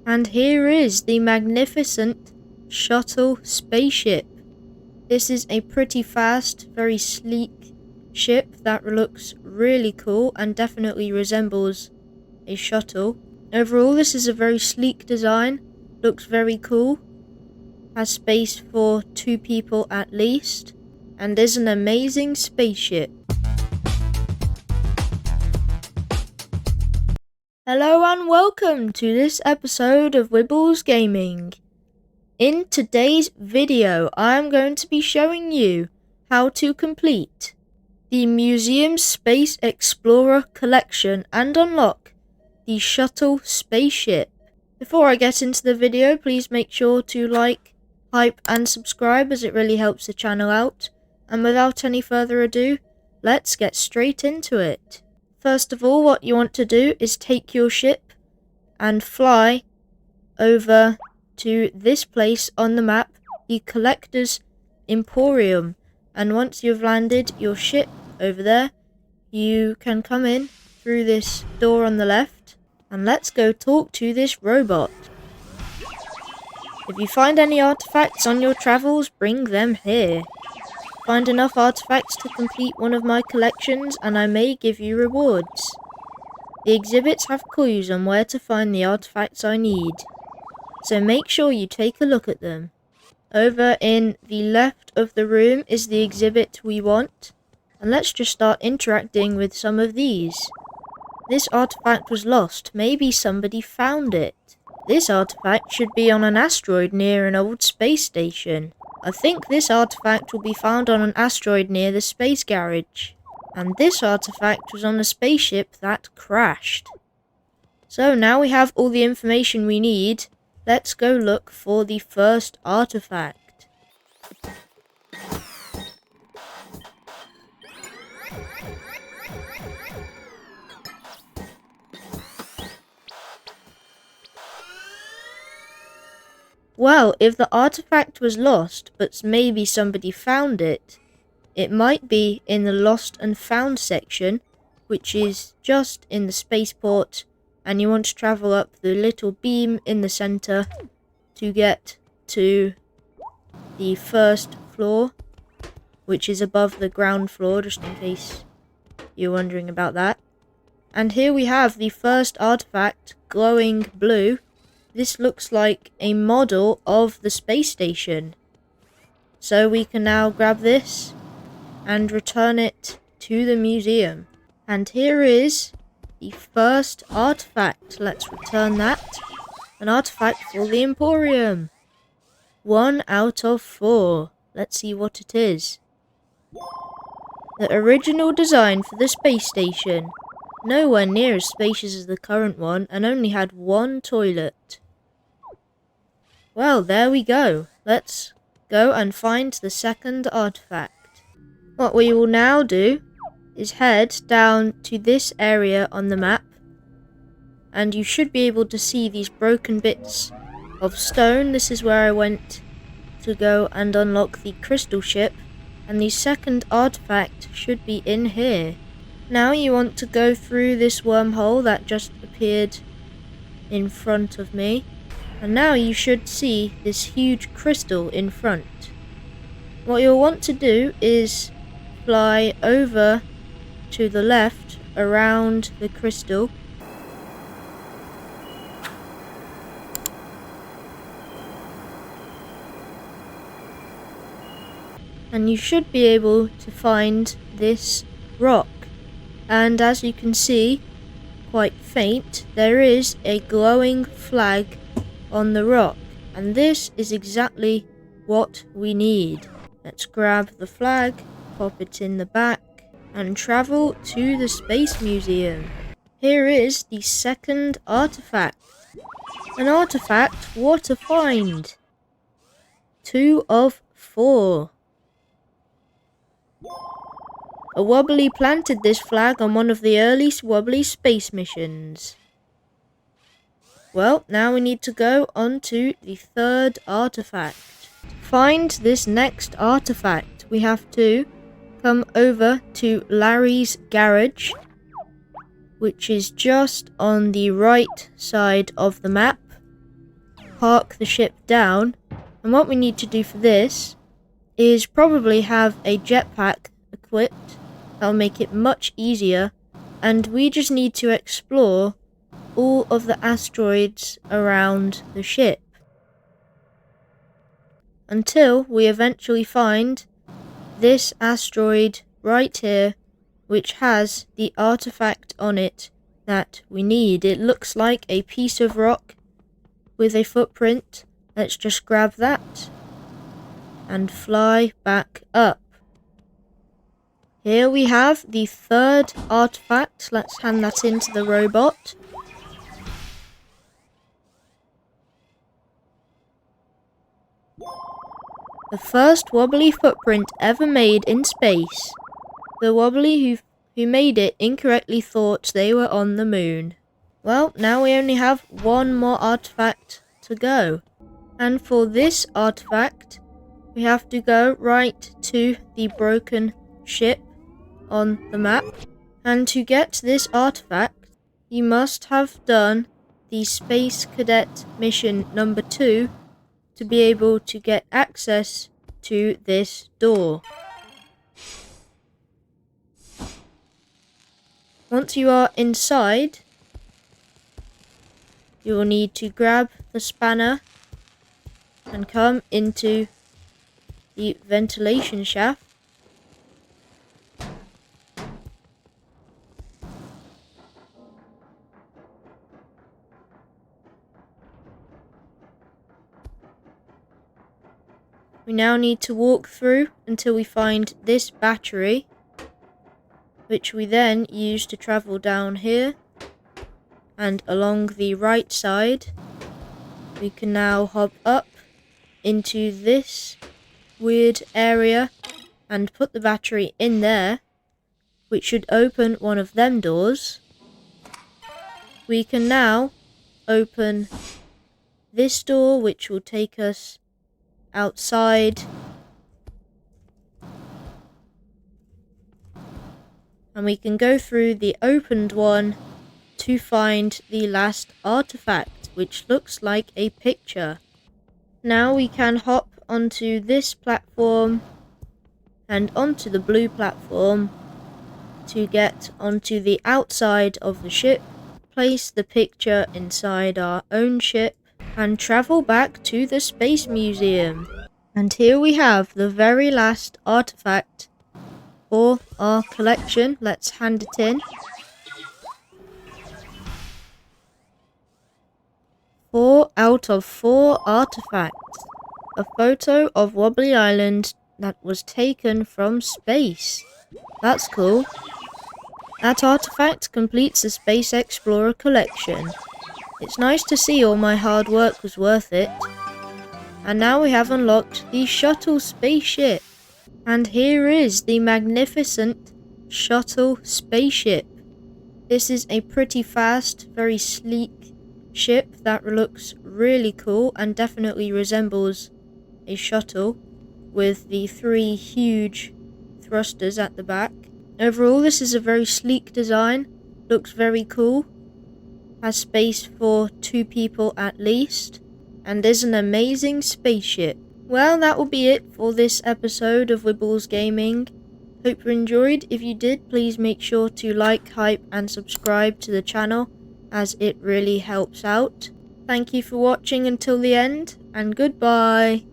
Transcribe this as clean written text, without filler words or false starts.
And here is the magnificent shuttle spaceship. This is a pretty fast, very sleek ship that looks really cool and definitely resembles a shuttle. Overall, this is a very sleek design, looks very cool, has space for 2 people at least, and is an amazing spaceship. Hello and welcome to this episode of Wibbles Gaming. In today's video, I am going to be showing you how to complete the Museum Space Explorer collection and unlock the shuttle spaceship. Before I get into the video, please make sure to like, hype and subscribe as it really helps the channel out. And without any further ado, let's get straight into it. First of all, what you want to do is take your ship and fly over to this place on the map, the Collector's Emporium. And once you've landed your ship over there, you can come in through this door on the left, and let's go talk to this robot. If you find any artifacts on your travels, bring them here. Find enough artifacts to complete one of my collections and I may give you rewards. The exhibits have clues on where to find the artifacts I need, so make sure you take a look at them. Over in the left of the room is the exhibit we want, and let's just start interacting with some of these. This artifact was lost, maybe somebody found it. This artifact should be on an asteroid near an old space station. I think this artifact will be found on an asteroid near the space garage. And this artifact was on a spaceship that crashed. So now we have all the information we need. Let's go look for the first artifact. Well, if the artifact was lost, but maybe somebody found it, it might be in the lost and found section, which is just in the spaceport, and you want to travel up the little beam in the center to get to the first floor, which is above the ground floor, just in case you're wondering about that. And here we have the first artifact, glowing blue. This looks like a model of the space station. So we can now grab this and return it to the museum. And here is the first artifact. Let's return that. An artifact for the Emporium. 1 out of 4. Let's see what it is. The original design for the space station. Nowhere near as spacious as the current one, and only had 1 toilet. Well, there we go. Let's go and find the second artifact. What we will now do is head down to this area on the map, and you should be able to see these broken bits of stone. This is where I went to go and unlock the crystal ship, and the second artifact should be in here. Now you want to go through this wormhole that just appeared in front of me. And now you should see this huge crystal in front. What you'll want to do is fly over to the left around the crystal. And you should be able to find this rock. And as you can see, quite faint, there is a glowing flag on the rock, and this is exactly what we need. Let's grab the flag, pop it in the back, and travel to the Space Museum. Here is the second artifact. An artifact, what a find! 2 of 4. A Wobbly planted this flag on one of the early Wobbly space missions. Well, now we need to go on to the third artifact. To find this next artifact, we have to come over to Larry's garage, which is just on the right side of the map. park the ship down. And what we need to do for this is probably have a jetpack equipped. That'll make it much easier. And we just need to explore all of the asteroids around the ship until we eventually find this asteroid right here, which has the artifact on it that we need. It looks like a piece of rock with a footprint. Let's just grab that and fly back up. Here we have the third artifact. Let's hand that into the robot. The first Wobbly footprint ever made in space. The Wobbly who made it incorrectly thought they were on the moon. Well, now we only have one more artifact to go. And for this artifact, we have to go right to the broken ship on the map. And to get this artifact, you must have done the Space Cadet mission number 2 to be able to get access to this door. Once you are inside, you will need to grab the spanner and come into the ventilation shaft. We now need to walk through until we find this battery, which we then use to travel down here. And along the right side, we can now hop up into this weird area and put the battery in there, which should open one of them doors. We can now open this door, which will take us outside, and we can go through the opened one to find the last artifact, which looks like a picture. Now we can hop onto this platform and onto the blue platform to get onto the outside of the ship, place the picture inside our own ship, and travel back to the Space Museum. And here we have the very last artifact for our collection. Let's hand it in. 4 out of 4 artifacts. A photo of Wobbly Island that was taken from space. That's cool. That artifact completes the Space Explorer collection. It's nice to see all my hard work was worth it. And now we have unlocked the shuttle spaceship. And here is the magnificent shuttle spaceship. This is a pretty fast, very sleek ship that looks really cool and definitely resembles a shuttle with the 3 huge thrusters at the back. Overall, this is a very sleek design, looks very cool, has space for 2 people at least, and is an amazing spaceship. Well, that will be it for this episode of Wibbles Gaming. Hope you enjoyed. If you did, please make sure to like, hype, and subscribe to the channel, as it really helps out. Thank you for watching until the end, and goodbye.